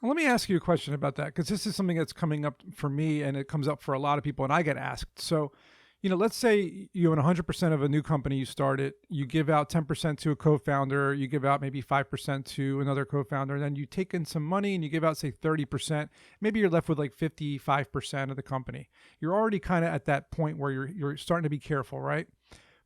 Let me ask you a question about that, because this is something that's coming up for me and it comes up for a lot of people and I get asked. So, let's say you own 100% of a new company you started, you give out 10% to a co-founder, you give out maybe 5% to another co-founder, and then you take in some money and you give out, say, 30%. Maybe you're left with like 55% of the company. You're already kind of at that point where you're starting to be careful, right?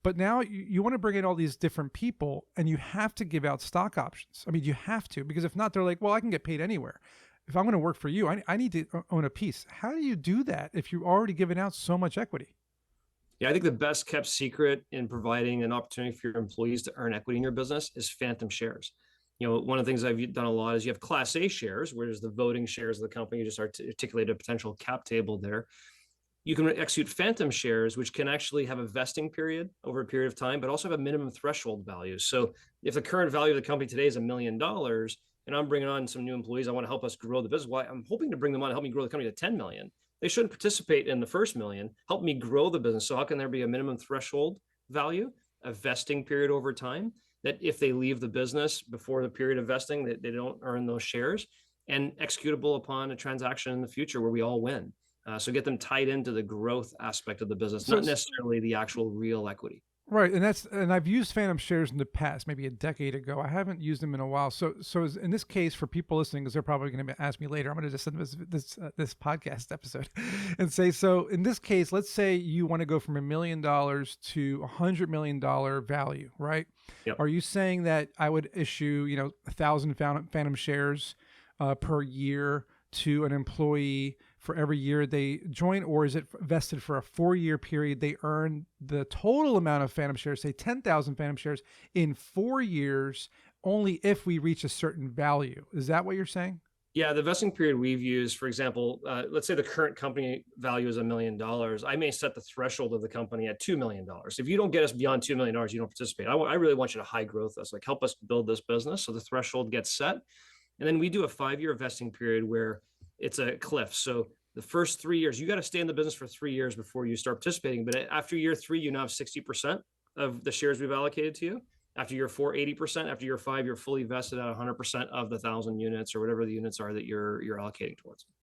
But now you want to bring in all these different people and you have to give out stock options. I mean, you have to, because if not, they're like, well, I can get paid anywhere. If I'm going to work for you, I need to own a piece. How do you do that if you've already given out so much equity? Yeah, I think the best kept secret in providing an opportunity for your employees to earn equity in your business is phantom shares. One of the things I've done a lot is you have Class A shares, where there's the voting shares of the company. You just articulated a potential cap table there. You can execute phantom shares, which can actually have a vesting period over a period of time, but also have a minimum threshold value. So if the current value of the company today is $1 million, and I'm bringing on some new employees, I want to help us grow the business. Well, I'm hoping to bring them on and help me grow the company to 10 million. They shouldn't participate in the first million, help me grow the business. So how can there be a minimum threshold value, a vesting period over time, that if they leave the business before the period of vesting, that they don't earn those shares, and executable upon a transaction in the future where we all win. So get them tied into the growth aspect of the business, So, not necessarily the actual real equity. right, and I've used phantom shares in the past, maybe a decade ago. I haven't used them in a while. In this case, for people listening, because they're probably going to ask me later, I'm going to just send this podcast episode and say, so in this case, let's say you want to go from $1 million to $100 million value, right? Yep. Are you saying that I would issue 1,000 phantom shares per year to an employee for every year they join, or is it vested for a 4-year period? They earn the total amount of phantom shares, say 10,000 phantom shares in 4 years, only if we reach a certain value. Is that what you're saying? Yeah, the vesting period we've used, for example, let's say the current company value is $1 million. I may set the threshold of the company at $2 million. If you don't get us beyond $2 million, you don't participate. I really want you to high growth us, like help us build this business. So the threshold gets set. And then we do a 5-year vesting period where it's a cliff. So the first 3 years, you got to stay in the business for 3 years before you start participating. But after year 3, you now have 60% of the shares we've allocated to you. After year 4, 80%. After year 5, you're fully vested at 100% of the 1,000 units or whatever the units are that you're allocating towards.